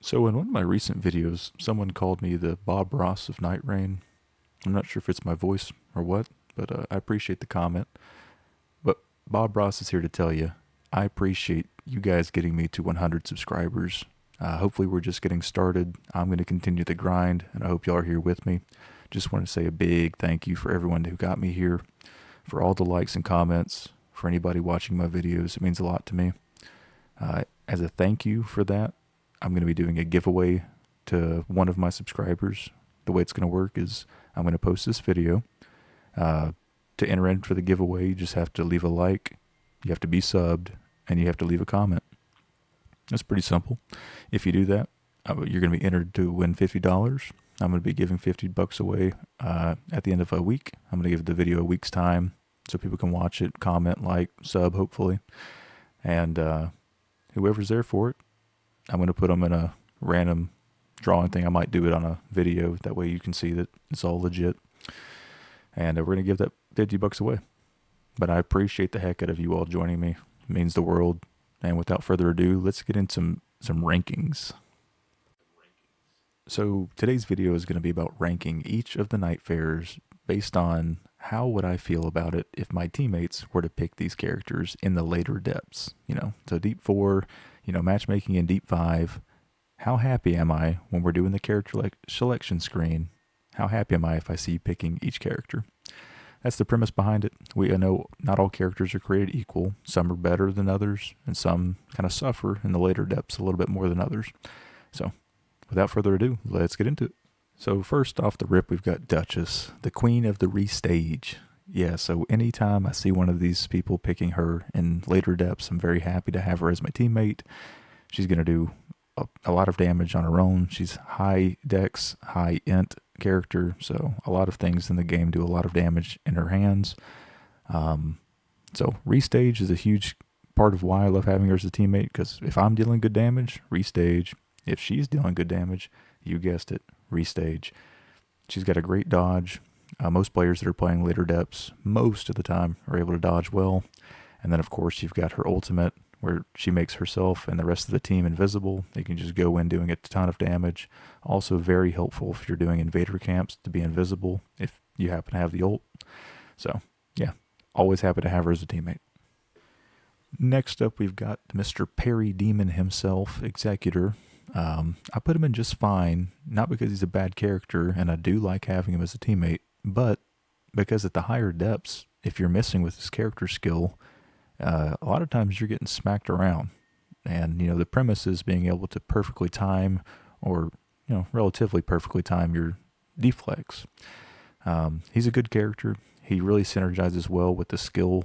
So in one of my recent videos, someone called me the Bob Ross of nightreign. I'm not sure if it's my voice or what, but I appreciate the comment. But Bob Ross is here to tell you, I appreciate you guys getting me to 100 subscribers. Hopefully we're just getting started. I'm going to continue the grind, and I hope y'all are here with me. Just want to say a big thank you for everyone who got me here, for all the likes and comments, for anybody watching my videos. It means a lot to me. As a thank you for that, I'm going to be doing a giveaway to one of my subscribers. The way it's going to work is I'm going to post this video. To enter in for the giveaway, you just have to leave a like, you have to be subbed, and you have to leave a comment. That's pretty simple. If you do that, you're going to be entered to win $50. I'm going to be giving $50 away at the end of a week. I'm going to give the video a week's time so people can watch it, comment, like, sub, hopefully. And whoever's there for it, I'm going to put them in a random drawing thing. I might do it on a video. That way you can see that it's all legit. And we're going to give that $50 away. But I appreciate the heck out of you all joining me. It means the world. And without further ado, let's get into some rankings. So today's video is going to be about ranking each of the Nightfarers based on how would I feel about it if my teammates were to pick these characters in the later depths. So Deep 4, matchmaking in Deep 5. How happy am I when we're doing the character selection screen? How happy am I if I see you picking each character? That's the premise behind it. We know not all characters are created equal. Some are better than others, and some kind of suffer in the later depths a little bit more than others. So, without further ado, let's get into it. So first off the rip, we've got Duchess, the queen of the restage. Yeah, so anytime I see one of these people picking her in later depths, I'm very happy to have her as my teammate. She's going to do a lot of damage on her own. She's high dex, high int character, so a lot of things in the game do a lot of damage in her hands. So restage is a huge part of why I love having her as a teammate, because if I'm dealing good damage, restage. If she's dealing good damage, you guessed it, restage. She's got a great dodge. Most players that are playing later depths, most of the time, are able to dodge well. And then, of course, you've got her ultimate, where she makes herself and the rest of the team invisible. They can just go in doing a ton of damage. Also very helpful if you're doing invader camps to be invisible if you happen to have the ult. So, yeah, always happy to have her as a teammate. Next up, we've got Mr. Parry Demon himself, Executor. I put him in just fine, not because he's a bad character, and I do like having him as a teammate, but because at the higher depths, if you're missing with his character skill, a lot of times you're getting smacked around. And, the premise is being able to perfectly time, or, relatively perfectly time your deflects. He's a good character. He really synergizes well with the skill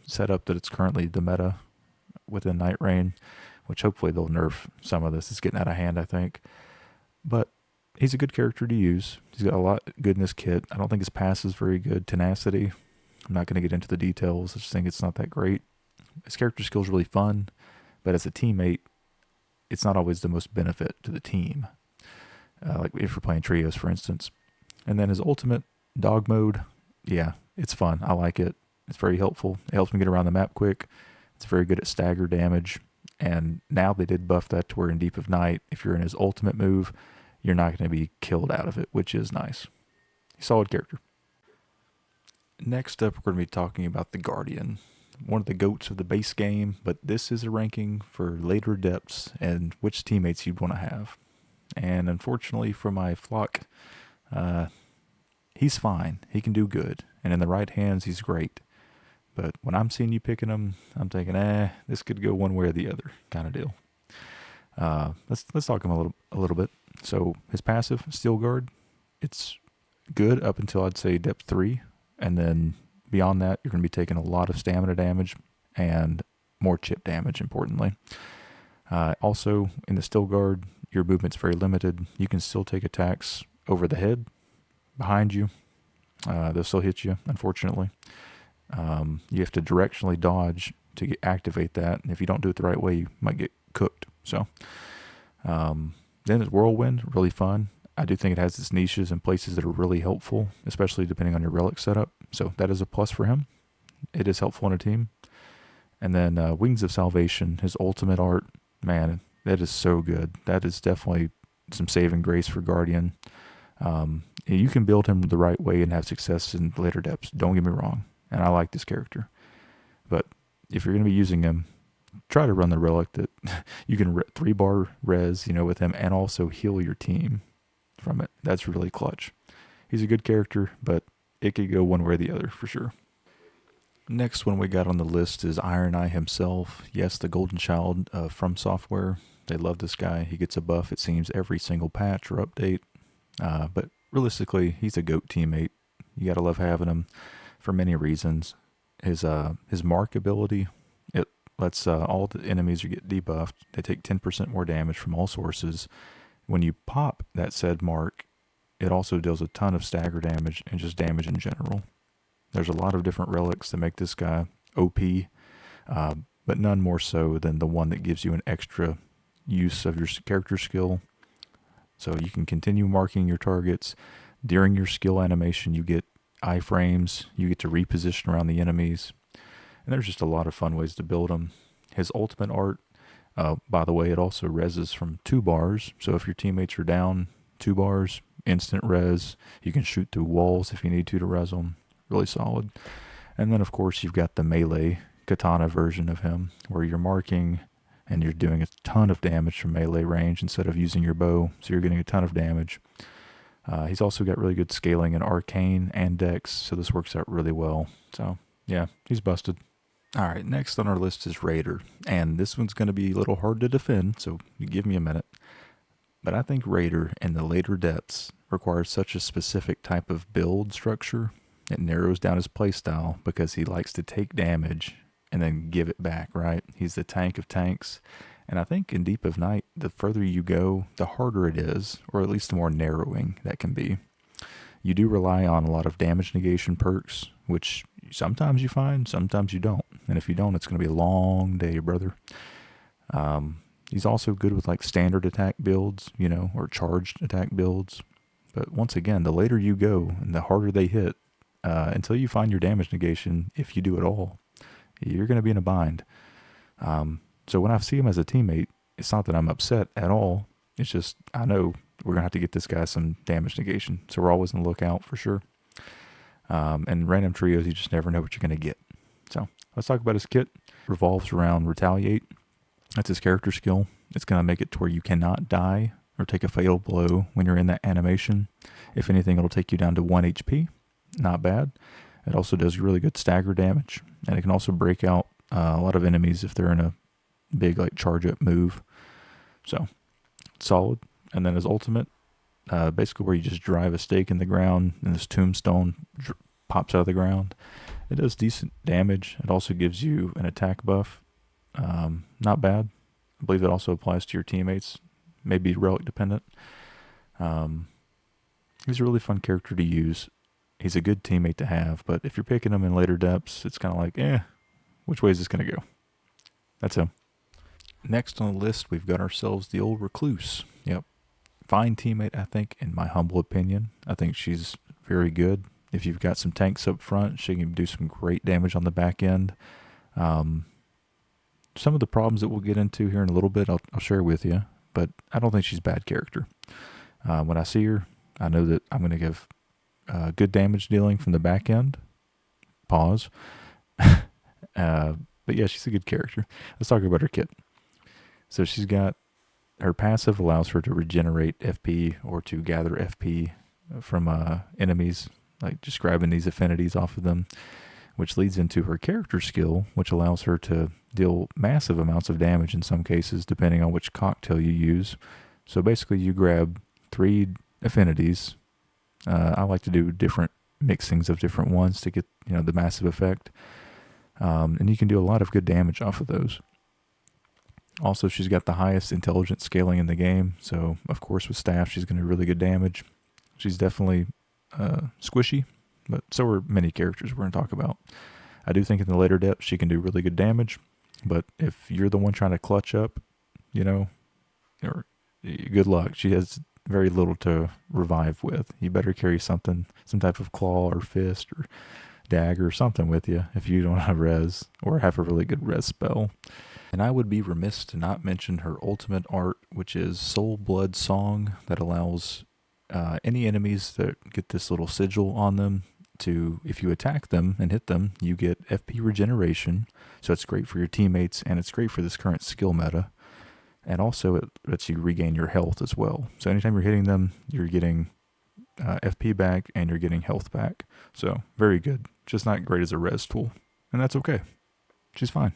setup that it's currently the meta within nightreign, which hopefully they'll nerf some of this. It's getting out of hand, I think. But he's a good character to use. He's got a lot of good in his kit. I don't think his pass is very good. Tenacity, I'm not going to get into the details. I just think it's not that great. His character skill is really fun, but as a teammate, it's not always the most benefit to the team. Like if we're playing trios, for instance. And then his ultimate, dog mode, yeah, it's fun. I like it. It's very helpful. It helps me get around the map quick. It's very good at stagger damage. And now they did buff that to where in Deep of Night, if you're in his ultimate move, you're not going to be killed out of it, which is nice. Solid character. Next up, we're going to be talking about the Guardian, one of the GOATs of the base game, but this is a ranking for later depths and which teammates you'd want to have. And unfortunately for my flock, he's fine. He can do good. And in the right hands, he's great. But when I'm seeing you picking him, I'm thinking, this could go one way or the other kind of deal. Let's talk him a little bit. So his passive, Steel Guard, it's good up until I'd say depth 3. And then beyond that, you're going to be taking a lot of stamina damage and more chip damage, importantly. Also, in the Steel Guard, your movement's very limited. You can still take attacks over the head, behind you. They'll still hit you, unfortunately. You have to directionally dodge to activate that. And if you don't do it the right way, you might get cooked. So, then it's Whirlwind, really fun. I do think it has its niches and places that are really helpful, especially depending on your relic setup. So that is a plus for him. It is helpful in a team. And then Wings of Salvation, his ultimate art, man, That is so good. That is definitely some saving grace for Guardian. You can build him the right way and have success in later depths. Don't get me wrong. And I like this character. But if you're going to be using him, try to run the relic that you can 3-bar res, with him and also heal your team from it. That's really clutch. He's a good character, but it could go one way or the other for sure. Next one we got on the list is Iron Eye himself. Yes, the golden child from Software. They love this guy. He gets a buff, it seems, every single patch or update. But realistically, he's a GOAT teammate. You gotta love having him for many reasons. His mark ability, it lets all the enemies get debuffed. They take 10% more damage from all sources. When you pop that said mark, it also deals a ton of stagger damage and just damage in general. There's a lot of different relics that make this guy OP, but none more so than the one that gives you an extra use of your character skill. So you can continue marking your targets. During your skill animation, you get iframes. You get to reposition around the enemies. And there's just a lot of fun ways to build them. His ultimate art, by the way, it also reses from 2 bars. So if your teammates are down 2 bars, instant res. You can shoot through walls if you need to res them. Really solid. And then, of course, you've got the melee katana version of him, where you're marking and you're doing a ton of damage from melee range instead of using your bow, so you're getting a ton of damage. He's also got really good scaling in arcane and dex, so this works out really well. So, yeah, he's busted. All right, next on our list is Raider, and this one's going to be a little hard to defend, so give me a minute. But I think Raider in the later depths requires such a specific type of build structure. It narrows down his playstyle because he likes to take damage and then give it back, right? He's the tank of tanks. And I think in Deep of Night, the further you go, the harder it is, or at least the more narrowing that can be. You do rely on a lot of damage negation perks, which sometimes you find, sometimes you don't. And if you don't, it's going to be a long day, brother. He's also good with like standard attack builds, or charged attack builds. But once again, the later you go and the harder they hit, until you find your damage negation, if you do it all, you're going to be in a bind. So when I see him as a teammate, it's not that I'm upset at all. It's just, I know we're going to have to get this guy some damage negation. So we're always on the lookout for sure. And random trios, you just never know what you're going to get. So let's talk about his kit. Revolves around Retaliate. That's his character skill. It's going to make it to where you cannot die or take a fatal blow when you're in that animation. If anything, it'll take you down to 1 HP. Not bad. It also does really good stagger damage. And it can also break out a lot of enemies if they're in a big charge up move. So, solid. And then his ultimate, basically where you just drive a stake in the ground and this tombstone pops out of the ground. It does decent damage. It also gives you an attack buff. Not bad. I believe it also applies to your teammates. Maybe relic dependent. He's a really fun character to use. He's a good teammate to have, but if you're picking him in later depths, it's kind of like, which way is this going to go? That's him. Next on the list, we've got ourselves the old Recluse. Yep. Fine teammate, I think, in my humble opinion. I think she's very good. If you've got some tanks up front, she can do some great damage on the back end. Some of the problems that we'll get into here in a little bit, I'll share with you, but I don't think she's a bad character. When I see her, I know that I'm going to give good damage dealing from the back end. Pause. But yeah, she's a good character. Let's talk about her kit. So she's got, her passive allows her to regenerate FP or to gather FP from enemies, like just grabbing these affinities off of them, which leads into her character skill, which allows her to deal massive amounts of damage in some cases, depending on which cocktail you use. So basically you grab 3 affinities. I like to do different mixings of different ones to get, the massive effect. And you can do a lot of good damage off of those. Also, she's got the highest intelligence scaling in the game. So, of course, with staff, she's going to do really good damage. She's definitely squishy, but so are many characters we're going to talk about. I do think in the later depths, she can do really good damage. But if you're the one trying to clutch up, or good luck. She has very little to revive with. You better carry something, some type of claw or fist or dagger, something with you if you don't have res or have a really good res spell. And I would be remiss to not mention her ultimate art, which is Soul Blood Song, that allows any enemies that get this little sigil on them to, if you attack them and hit them, you get FP regeneration. So it's great for your teammates, and it's great for this current skill meta. And also it lets you regain your health as well. So anytime you're hitting them, you're getting FP back and you're getting health back. So very good. Just not great as a res tool. And that's okay. She's fine.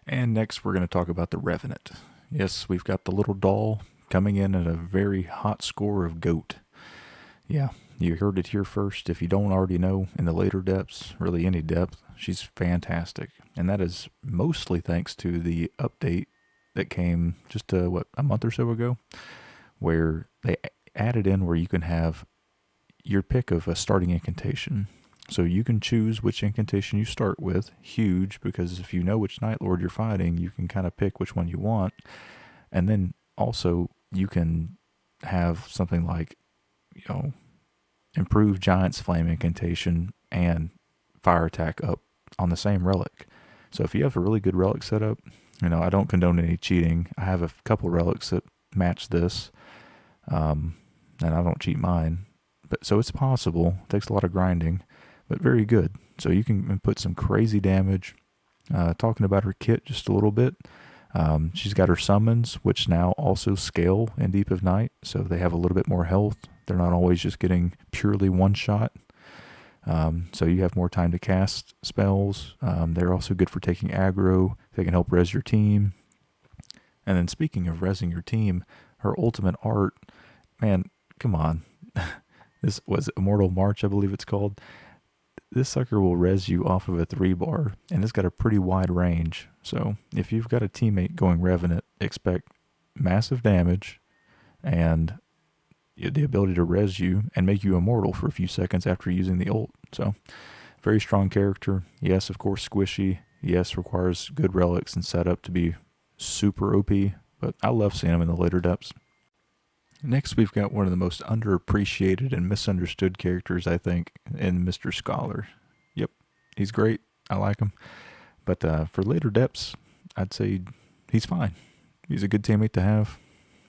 And next we're going to talk about the Revenant. Yes, we've got the little doll coming in at a very hot score of GOAT. Yeah, you heard it here first. If you don't already know, in the later depths, really any depth, she's fantastic. And that is mostly thanks to the update that came just a month or so ago, where they added in where you can have your pick of a starting incantation. So you can choose which incantation you start with. Huge, because if you know which Night Lord you're fighting, you can kind of pick which one you want. And then also you can have something like, improve Giant's Flame incantation and fire attack up on the same relic. So if you have a really good relic setup, I don't condone any cheating. I have a couple relics that match this, and I don't cheat mine. But so it's possible. It takes a lot of grinding, but very good. So you can put some crazy damage. Talking about her kit just a little bit, she's got her summons, which now also scale in Deep of Night, so they have a little bit more health. They're not always just getting purely one shot. So you have more time to cast spells. They're also good for taking aggro. They can help res your team. And then speaking of resing your team, her ultimate art, man, come on. This was Immortal March, I believe it's called. This sucker will res you off of a 3-bar, and it's got a pretty wide range. So if you've got a teammate going Revenant, expect massive damage and the ability to res you and make you immortal for a few seconds after using the ult. So very strong character. Yes, of course, squishy. Yes, requires good relics and setup to be super OP, but I love seeing him in the later depths. Next, we've got one of the most underappreciated and misunderstood characters, I think, in Mr. Scholar. Yep, he's great. I like him. But for later depths, I'd say he's fine. He's a good teammate to have.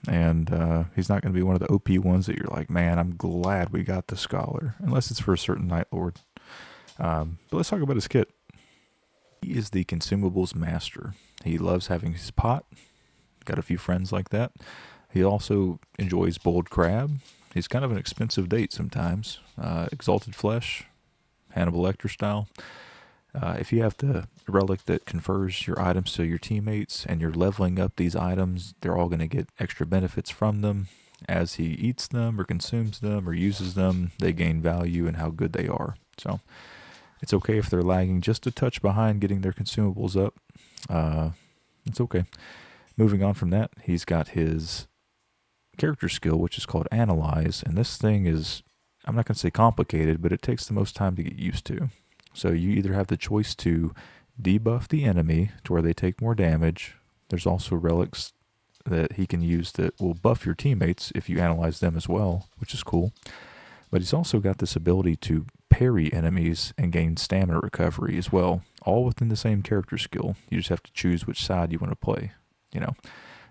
And he's not going to be one of the OP ones that you're like, man, I'm glad we got the Scholar. Unless it's for a certain Night Lord. But let's talk about his kit. He is the consumables master. He loves having his pot. Got a few friends like that. He also enjoys boiled crab. He's kind of an expensive date sometimes. Exalted Flesh, Hannibal Lecter style. If you have the relic that confers your items to your teammates and you're leveling up these items, they're all going to get extra benefits from them. As he eats them or consumes them or uses them, they gain value in how good they are. So it's okay if they're lagging just a touch behind getting their consumables up. It's okay. Moving on from that, he's got his character skill, which is called Analyze, and this thing is, I'm not going to say complicated, but it takes the most time to get used to. So you either have the choice to debuff the enemy to where they take more damage. There's also relics that he can use that will buff your teammates if you analyze them as well, which is cool. But he's also got this ability to parry enemies and gain stamina recovery as well, all within the same character skill. You just have to choose which side you want to play.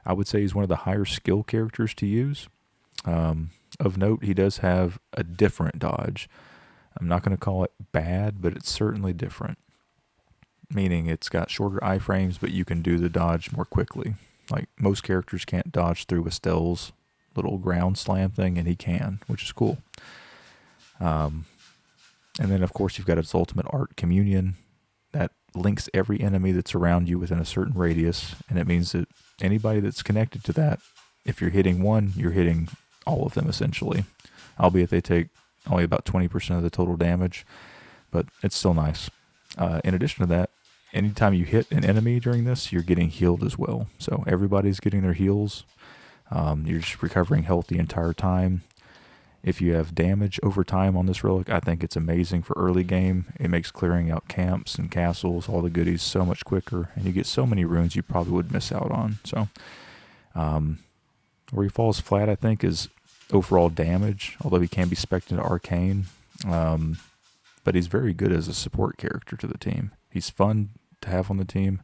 I would say he's one of the higher skill characters to use. Of note, he does have a different dodge. I'm not going to call it bad, but it's certainly different. Meaning it's got shorter iframes, but you can do the dodge more quickly. Like most characters can't dodge through Estelle's little ground slam thing, and he can, which is cool. And then, of course, you've got its ultimate art, Communion. That links every enemy that's around you within a certain radius, and it means that anybody that's connected to that, if you're hitting one, you're hitting all of them essentially, albeit they take only about 20% of the total damage, but it's still nice. In addition to that, anytime you hit an enemy during this, you're getting healed as well. So everybody's getting their heals. You're just recovering health the entire time. If you have damage over time on this relic, I think it's amazing for early game. It makes clearing out camps and castles, all the goodies, so much quicker, and you get so many runes you probably would miss out on. So, where he falls flat, I think, is overall damage, although he can be spec'd into Arcane. but he's very good as a support character to the team. He's fun to have on the team,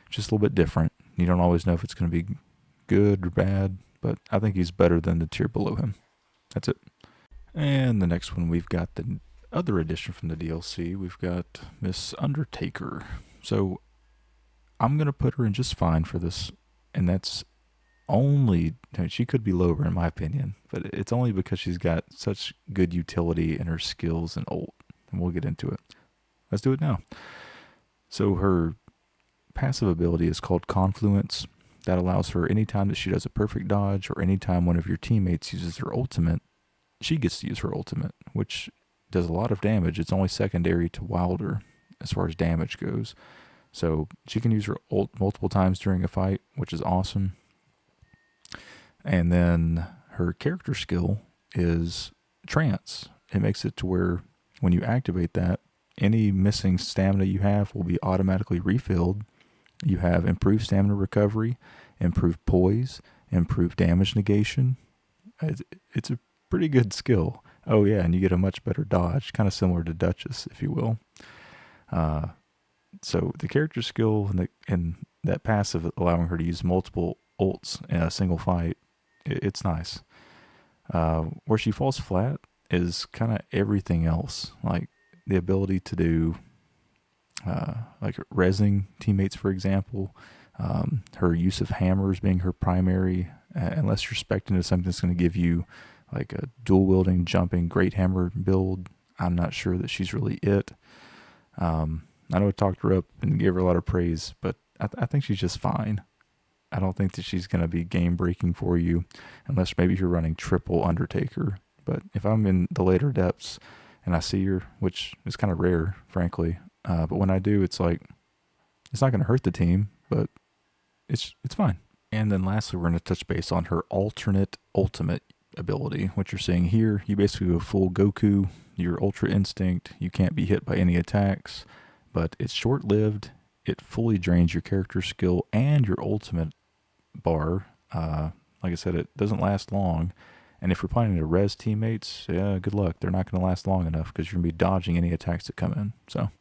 just a little bit different. You don't always know if it's going to be good or bad, but I think he's better than the tier below him. That's it. And the next one, we've got the other addition from the DLC. We've got Miss Undertaker. So I'm going to put her in just fine for this, and that's only, she could be lower in my opinion, but it's only because she's got such good utility in her skills and ult, and we'll get into it. Let's do it now. So her passive ability is called Confluence. That allows her anytime that she does a perfect dodge or anytime one of your teammates uses their ultimate, she gets to use her ultimate, which does a lot of damage. It's only secondary to Wilder as far as damage goes. So she can use her ult multiple times during a fight, which is awesome. And then her character skill is Trance. It makes it to where when you activate that, any missing stamina you have will be automatically refilled. You have improved stamina recovery, improved poise, improved damage negation. It's a pretty good skill. Oh yeah, and you get a much better dodge, kind of similar to Duchess, if you will. So the character skill and that passive allowing her to use multiple ults in a single fight, it's nice. Where she falls flat is kind of everything else, like the ability to do like rezzing teammates, for example. Her use of hammers being her primary, unless you're spec'ing into something that's going to give you like a dual wielding, jumping, great hammer build. I'm not sure that she's really it. I know I talked her up and gave her a lot of praise, but I think she's just fine. I don't think that she's going to be game breaking for you unless maybe you're running triple Undertaker. But if I'm in the later depths and I see her, which is kind of rare, frankly, but when I do, it's like, it's not going to hurt the team, but it's fine. And then lastly, we're going to touch base on her alternate ultimate ability. What you're seeing here, you basically go full Goku, your Ultra Instinct, you can't be hit by any attacks, but it's short-lived. It fully drains your character skill and your ultimate bar. Like I said, it doesn't last long. And if you're planning to res teammates, yeah, good luck. They're not going to last long enough because you're going to be dodging any attacks that come in. So,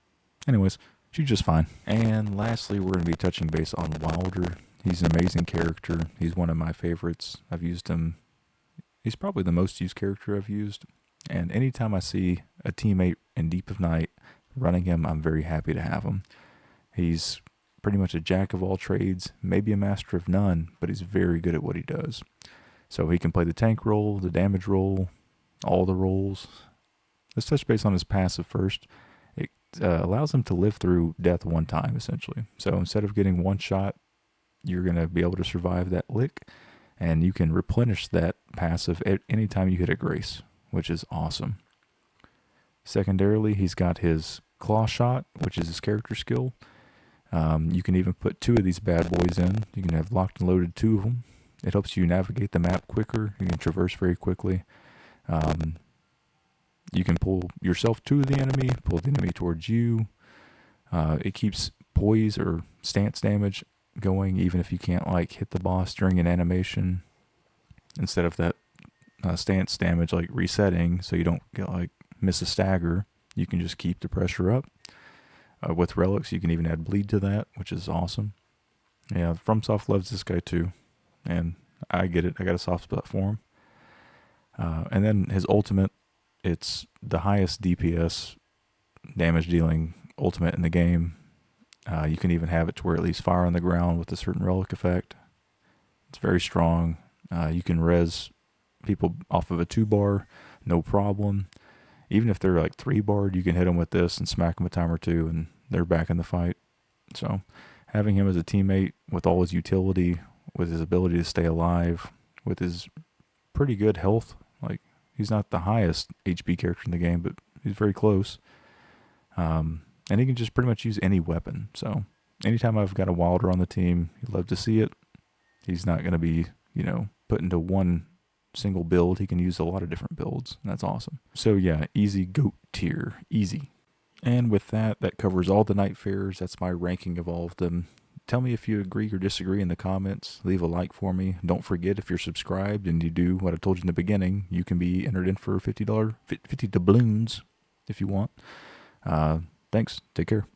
anyways, she's just fine. And lastly, we're going to be touching base on Wilder. He's an amazing character. He's one of my favorites. I've used him. He's probably the most used character I've used. And anytime I see a teammate in Deep of Night running him, I'm very happy to have him. He's pretty much a jack of all trades, maybe a master of none, but he's very good at what he does. So he can play the tank role, the damage role, all the roles. Let's touch base on his passive first. It allows him to live through death one time, essentially. So instead of getting one shot, you're going to be able to survive that lick, and you can replenish that passive at any time you hit a grace, which is awesome. Secondarily, he's got his claw shot, which is his character skill. You can even put two of these bad boys in. You can have locked and loaded two of them. It helps you navigate the map quicker. You can traverse very quickly. You can pull yourself to the enemy, pull the enemy towards you. It keeps poise or stance damage going even if you can't like hit the boss during an animation. Instead of that stance damage like resetting so you don't get like miss a stagger, you can just keep the pressure up. With relics, you can even add bleed to that, which is awesome. Yeah, FromSoft loves this guy too, and I get it. I got a soft spot for him. And then his ultimate, it's the highest DPS damage dealing ultimate in the game. You can even have it to where it leaves fire on the ground with a certain relic effect. It's very strong. You can res people off of a 2-bar, no problem. Even if they're like 3-barred, you can hit them with this and smack them a time or two, and they're back in the fight. So having him as a teammate with all his utility, with his ability to stay alive, with his pretty good health, like he's not the highest HP character in the game, but he's very close. And he can just pretty much use any weapon. So anytime I've got a Wilder on the team, you love to see it. He's not going to be, put into one single build. He can use a lot of different builds, and that's awesome. So yeah, easy GOAT tier, easy. And with that, that covers all the NIGHTFARERs. That's my ranking of all of them. Tell me if you agree or disagree in the comments. Leave a like for me. Don't forget, if you're subscribed and you do what I told you in the beginning, you can be entered in for $50 50 doubloons if you want. Thanks. Take care.